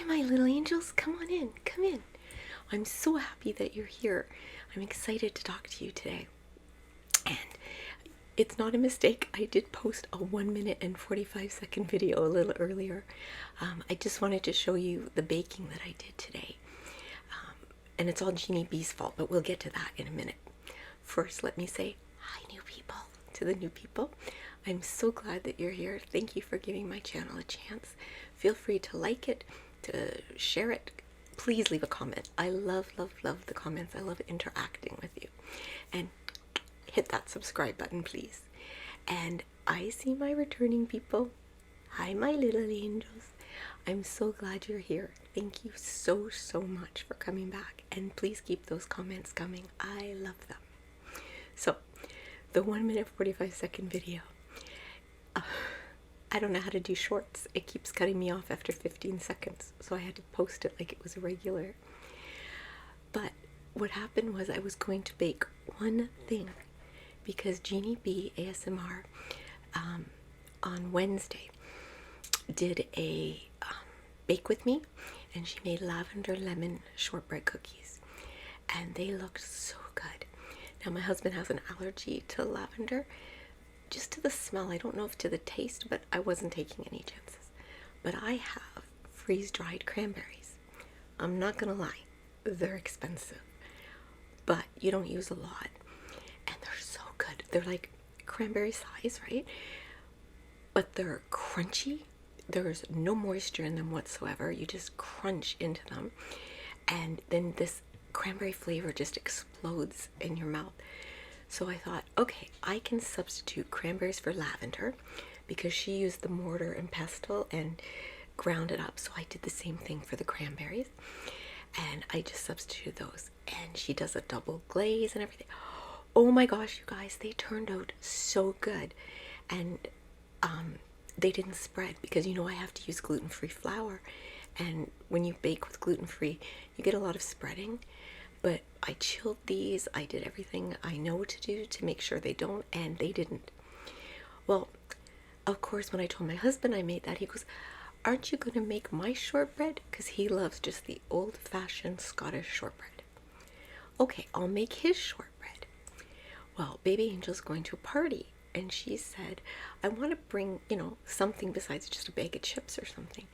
my little angels, come on in, come in. I'm so happy that you're here. I'm excited to talk to you today. And it's not a mistake, I did post a 1 minute and 45-second video a little earlier. I just wanted to show you the baking that I did today. And it's all Jeannie B's fault, but we'll get to that in a minute. First, let me say hi, new people, to the new people. I'm so glad that you're here. Thank you for giving my channel a chance. Feel free to like it, to share it. Please leave a comment. I love the comments. I love interacting with you. And hit that subscribe button, please. And I see my returning people. Hi, my little angels. I'm so glad you're here. Thank you so much for coming back. And please keep those comments coming. I love them. So, the 1 minute 45-second video. I don't know how to do shorts. It keeps cutting me off after 15 seconds. So I had to post it like it was regular. But what happened was I was going to bake one thing because Jeannie B ASMR on Wednesday did a bake with me, and she made lavender lemon shortbread cookies, and they looked so good. Now my husband has an allergy to lavender, just to the smell. I don't know if to the taste, but I wasn't taking any chances. But I have freeze-dried cranberries. I'm not gonna lie, they're expensive, but you don't use a lot, and they're so good. They're like cranberry size, right? But they're crunchy. There's no moisture in them whatsoever. You just crunch into them, and then this cranberry flavor just explodes in your mouth. So I thought, okay, I can substitute cranberries for lavender because she used the mortar and pestle and ground it up. So I did the same thing for the cranberries, and I just substituted those. And she does a double glaze and everything. Oh my gosh, you guys, they turned out so good. And they didn't spread because, you know, I have to use gluten-free flour, and when you bake with gluten-free you get a lot of spreading. But I chilled these, I did everything I know to do to make sure they don't, and they didn't. Well, of course, when I told my husband I made that, he goes, aren't you gonna make my shortbread? Because he loves just the old-fashioned Scottish shortbread. Okay, I'll make his shortbread. Well, baby Angel's going to a party, and she said, I want to bring, you know, something besides just a bag of chips or something.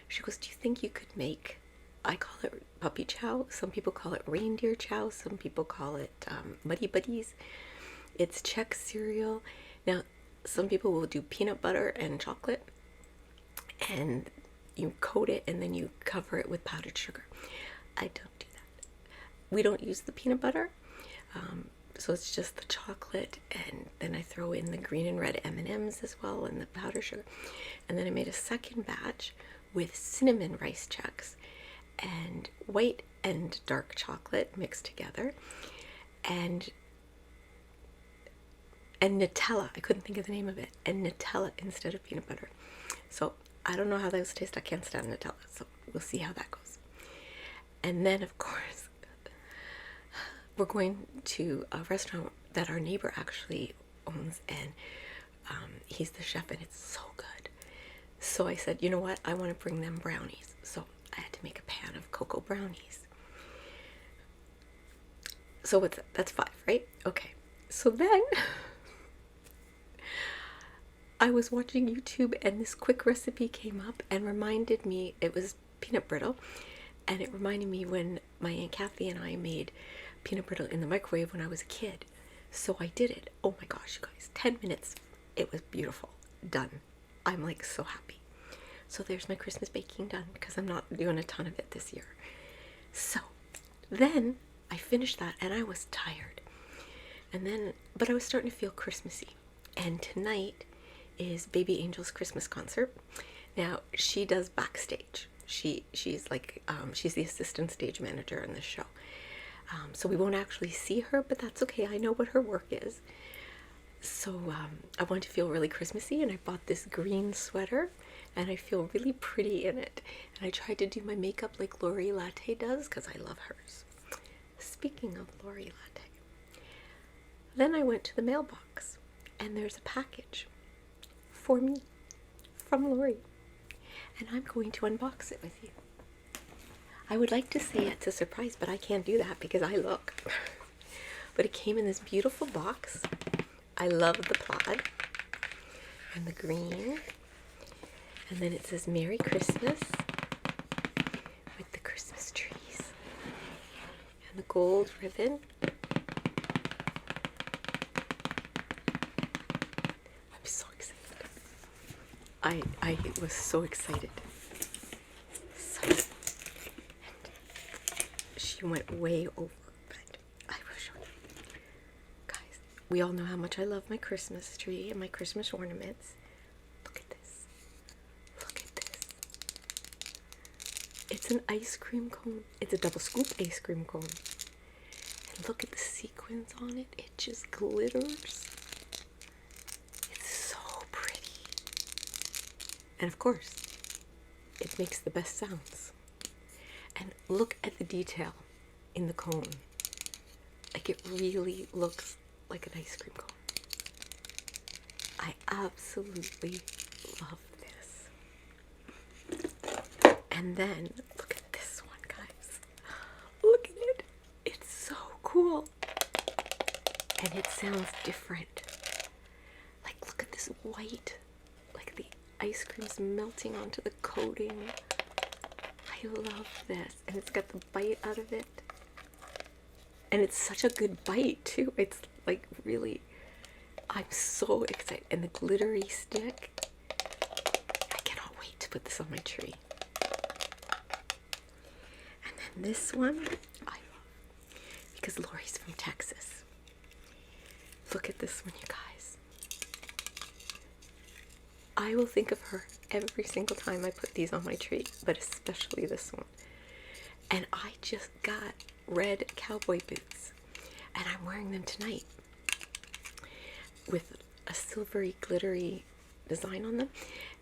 She goes, do you think you could make, I call it puppy chow, some people call it reindeer chow, some people call it muddy buddies. It's Czech cereal. Now, some people will do peanut butter and chocolate, and you coat it and then you cover it with powdered sugar. I don't do that. We don't use the peanut butter. So it's just the chocolate, and then I throw in the green and red M&Ms as well, and the powdered sugar. And then I made a second batch with cinnamon rice checks and white and dark chocolate mixed together, and Nutella. I couldn't think of the name of it. And Nutella instead of peanut butter. So I don't know how those taste. I can't stand Nutella, so we'll see how that goes. And then, of course, we're going to a restaurant that our neighbor actually owns, and he's the chef, and it's so good. So I said, you know what, I want to bring them brownies. So I had to make a pan of cocoa brownies. So what's that? That's 5, right? Okay. So then I was watching YouTube, and this quick recipe came up and reminded me, it was peanut brittle, and it reminded me when my Aunt Kathy and I made peanut brittle in the microwave when I was a kid. So I did it. Oh my gosh, you guys, 10 minutes. It was beautiful. Done. I'm like so happy. So there's my Christmas baking done, because I'm not doing a ton of it this year. So then I finished that, and I was tired. And then, but I was starting to feel Christmassy. And tonight is Baby Angel's Christmas concert. Now, she does backstage. She's like, she's the assistant stage manager in the show. So we won't actually see her, but that's okay. I know what her work is. So I want to feel really Christmassy, and I bought this green sweater, and I feel really pretty in it. And I tried to do my makeup like Lori Latte does, because I love hers. Speaking of Lori Latte, then I went to the mailbox, and there's a package for me from Lori, and I'm going to unbox it with you. I would like to say it's a surprise, but I can't do that because I look. But it came in this beautiful box. I love the plaid and the green. And then it says Merry Christmas with the Christmas trees and the gold ribbon. I'm so excited. I was so excited. So, and she went way over, but I will show you. Guys, we all know how much I love my Christmas tree and my Christmas ornaments. Look at this. Look at this. It's an ice cream cone. It's a double scoop ice cream cone. And look at the sequins on it. It just glitters. It's so pretty. And of course, it makes the best sounds. And look at the detail in the cone. Like, it really looks like an ice cream cone. I absolutely love this. And then look at this one, guys. Look at it. It's so cool. And it sounds different. Like, look at this white. Like, the ice cream's melting onto the coating. I love this. And it's got the bite out of it. And it's such a good bite, too. It's like really, I'm so excited. And the glittery stick. I cannot wait to put this on my tree. And then this one, I love. Because Lori's from Texas. Look at this one, you guys. I will think of her every single time I put these on my tree, but especially this one. And I just got red cowboy boots, and I'm wearing them tonight with a silvery glittery design on them.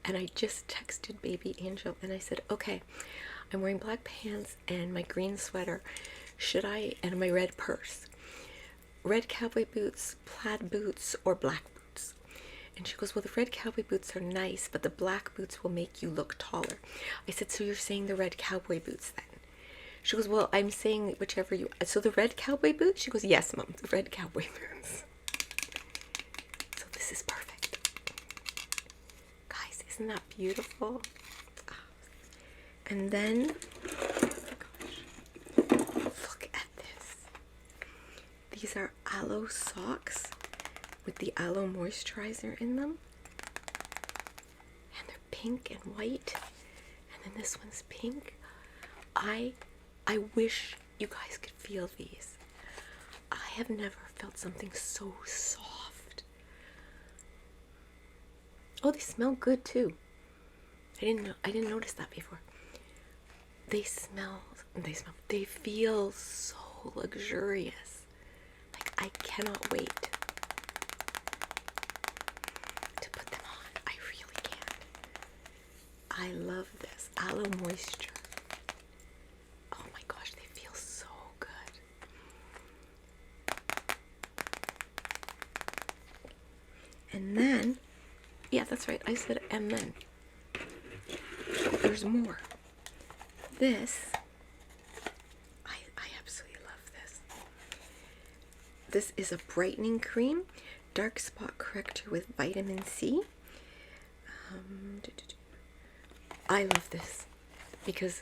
And I just texted baby Angel and I said, okay, I'm wearing black pants and my green sweater, and my red purse, red cowboy boots, plaid boots, or black boots? And she goes, well, the red cowboy boots are nice, but the black boots will make you look taller. I said, so you're saying the red cowboy boots then? She goes, well, I'm saying whichever you... So the red cowboy boots? She goes, yes, Mom, the red cowboy boots. So this is perfect. Guys, isn't that beautiful? And then, look at this. These are aloe socks with the aloe moisturizer in them. And they're pink and white. And then this one's pink. I wish you guys could feel these. I have never felt something so soft. Oh, they smell good too. I didn't notice that before. They feel so luxurious. Like, I cannot wait to put them on. I really can. I love this. Aloe moisture. Oh my gosh, they feel so good. And then, yeah, that's right. I said and then. There's more. This, I absolutely love this. This is a brightening cream, dark spot corrector with vitamin C. I love this because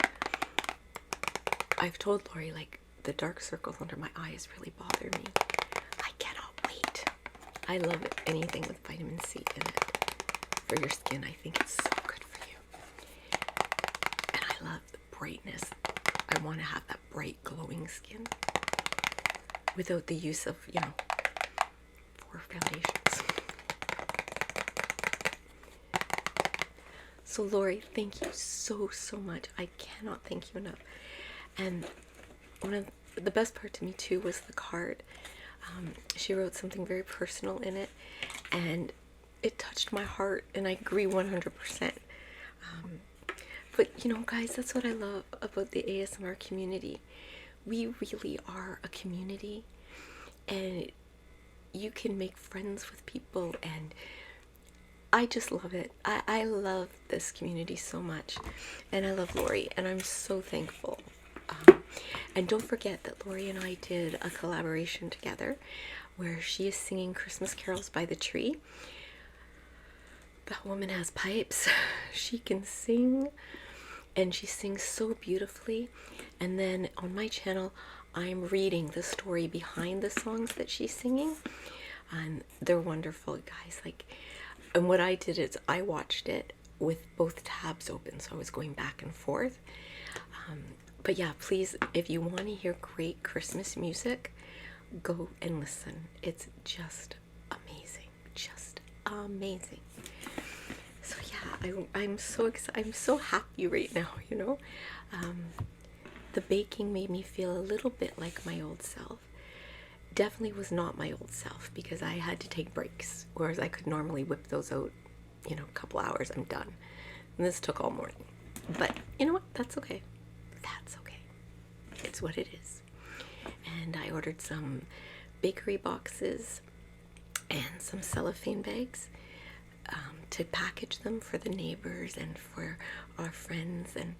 I've told Lori, like, the dark circles under my eyes really bother me. I cannot wait. I love anything with vitamin C in it for your skin. I think it's so good for you. And I love the brightness. I want to have that bright glowing skin without the use of, 4 foundations. So Lori, thank you so much. I cannot thank you enough. And one of the best part to me too was the card. She wrote something very personal in it, and it touched my heart, and I agree 100%. But guys, that's what I love about the ASMR community. We really are a community, and you can make friends with people, and I just love it. I love this community so much, and I love Lori, and I'm so thankful And don't forget that Lori and I did a collaboration together where she is singing Christmas carols by the tree. That woman has pipes. She can sing, and she sings so beautifully. And then on my channel, I'm reading the story behind the songs that she's singing, and they're wonderful, guys. Like, and what I did is I watched it with both tabs open, so I was going back and forth. But yeah, please, if you want to hear great Christmas music, go and listen. It's just amazing, just amazing. So yeah, I'm so excited. I'm so happy right now. You know, the baking made me feel a little bit like my old self. Definitely was not my old self because I had to take breaks, whereas I could normally whip those out, you know, a couple hours, I'm done. And this took all morning. But you know what? That's okay. That's okay. It's what it is. And I ordered some bakery boxes and some cellophane bags to package them for the neighbors and for our friends, and,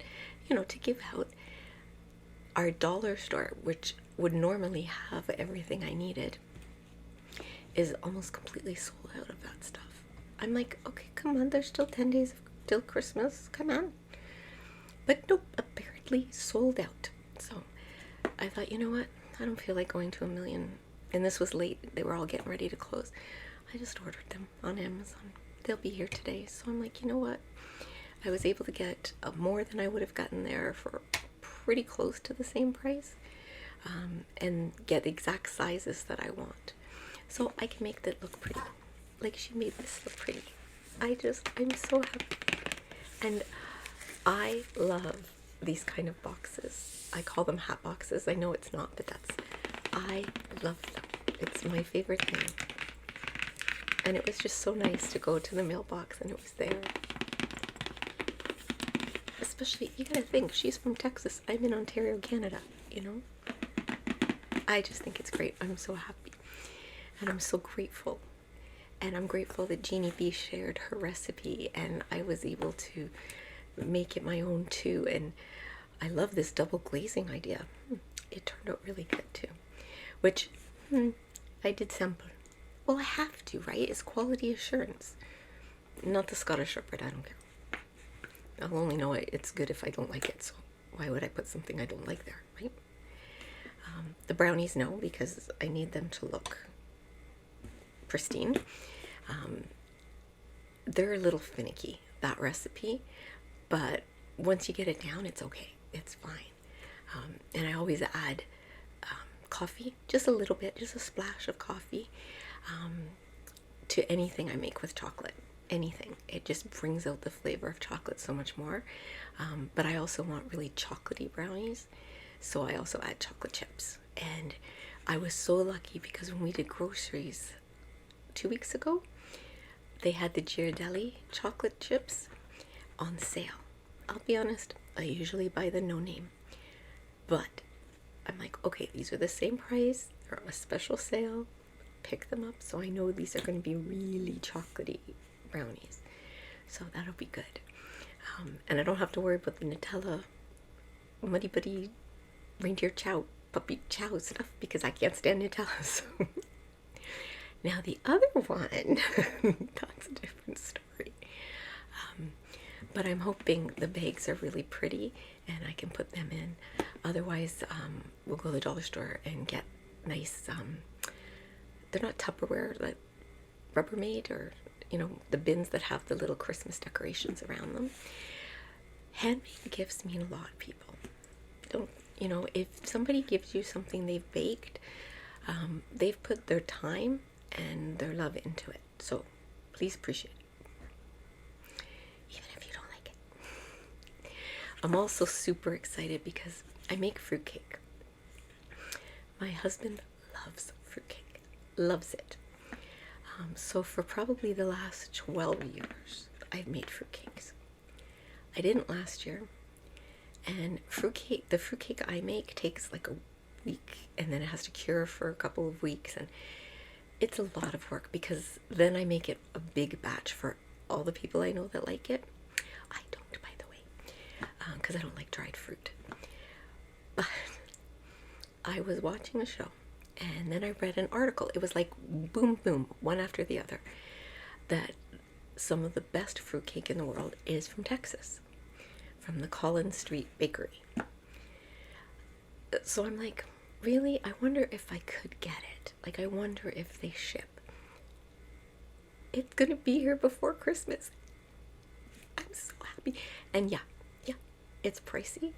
you know, to give out. Our dollar store, which would normally have everything I needed, is almost completely sold out of that stuff. I'm like, okay, come on, there's still 10 days till Christmas, come on. But nope, apparently sold out. So I thought, you know what, I don't feel like going to a million. And this was late, they were all getting ready to close. I just ordered them on Amazon. They'll be here today. So I'm like, you know what, I was able to get more than I would have gotten there for pretty close to the same price, and get the exact sizes that I want, so I can make that look pretty. Like, she made this look pretty. I'm so happy. And I love these kind of boxes. I call them hat boxes. I know it's not, but I love them. It's my favorite thing. And it was just so nice to go to the mailbox and it was there. Especially, you gotta think, she's from Texas. I'm in Ontario, Canada, you know? I just think it's great. I'm so happy. And I'm so grateful. And I'm grateful that Jeannie B shared her recipe and I was able to make it my own too. And I love this double glazing idea. It turned out really good too. Which, I did sample. Well, I have to, right? It's quality assurance. Not the Scottish Shepherd, I don't care. I'll only know it's good if I don't like it, so why would I put something I don't like there, right? The brownies, no, because I need them to look pristine. They're a little finicky, that recipe, but once you get it down, it's okay. It's fine. And I always add coffee, just a little bit, just a splash of coffee, to anything I make with chocolate. Anything. It just brings out the flavor of chocolate so much more. But I also want really chocolatey brownies, so I also add chocolate chips. And I was so lucky because when we did groceries 2 weeks ago, they had the Ghirardelli chocolate chips on sale. I'll be honest, I usually buy the no name, but I'm like, okay, these are the same price, they're on a special sale, pick them up, so I know these are going to be really chocolatey brownies, so that'll be good. And I don't have to worry about the Nutella muddy buddy reindeer chow puppy chow stuff because I can't stand Nutella. So now the other one, that's a different story. But I'm hoping the bags are really pretty and I can put them in. Otherwise, we'll go to the dollar store and get nice, they're not Tupperware, like Rubbermaid, or, you know, the bins that have the little Christmas decorations around them. Handmade gifts mean a lot, people. Don't, you know, if somebody gives you something they've baked, they've put their time and their love into it. So please appreciate it, even if you don't like it. I'm also super excited because I make fruitcake. My husband loves fruitcake, loves it. So for probably the last 12 years, I've made fruitcakes. I didn't last year. And fruitcake, the fruitcake I make takes like a week, and then it has to cure for a couple of weeks, and it's a lot of work because then I make it a big batch for all the people I know that like it. I don't, by the way, because I don't like dried fruit. But I was watching a show, and then I read an article. It was like boom, boom, one after the other, that some of the best fruitcake in the world is from Texas, from the Collins Street Bakery. So I'm like, really? I wonder if I could get it. Like, I wonder if they ship. It's gonna be here before Christmas. I'm so happy. And yeah, it's pricey.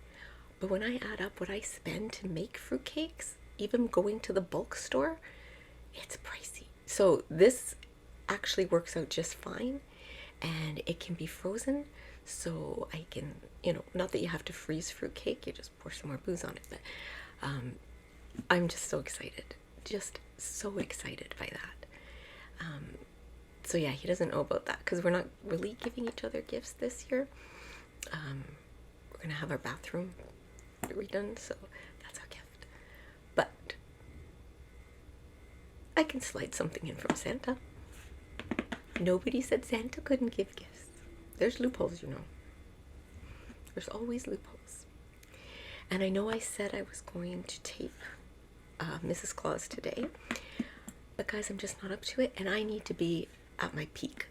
But when I add up what I spend to make fruitcakes, even going to the bulk store, it's pricey. So this actually works out just fine, and it can be frozen, so I can, not that you have to freeze fruitcake, you just pour some more booze on it, but I'm just so excited, by that. So yeah, he doesn't know about that because we're not really giving each other gifts this year. We're gonna have our bathroom redone, so that's our gift. But I can slide something in from Santa. Nobody said Santa couldn't give gifts. There's loopholes, There's always loopholes. And I know I said I was going to tape Mrs. Claus today, but guys, I'm just not up to it, and I need to be at my peak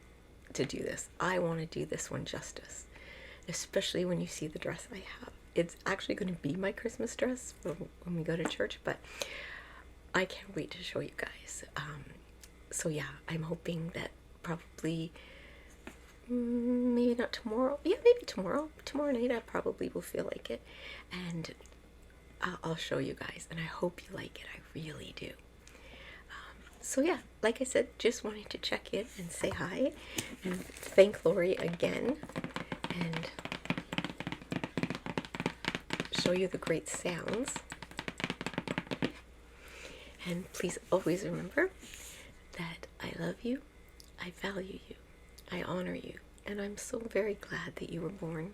to do this. I want to do this one justice, especially when you see the dress I have. It's actually going to be my Christmas dress when we go to church, but I can't wait to show you guys. So yeah, I'm hoping that probably, maybe not tomorrow. Yeah, maybe tomorrow. Tomorrow night I probably will feel like it, and I'll show you guys, and I hope you like it. I really do. So yeah, like I said, just wanted to check in and say hi and thank Lori again and show you the great sounds. And please always remember that I love you, I value you, I honor you, and I'm so very glad that you were born.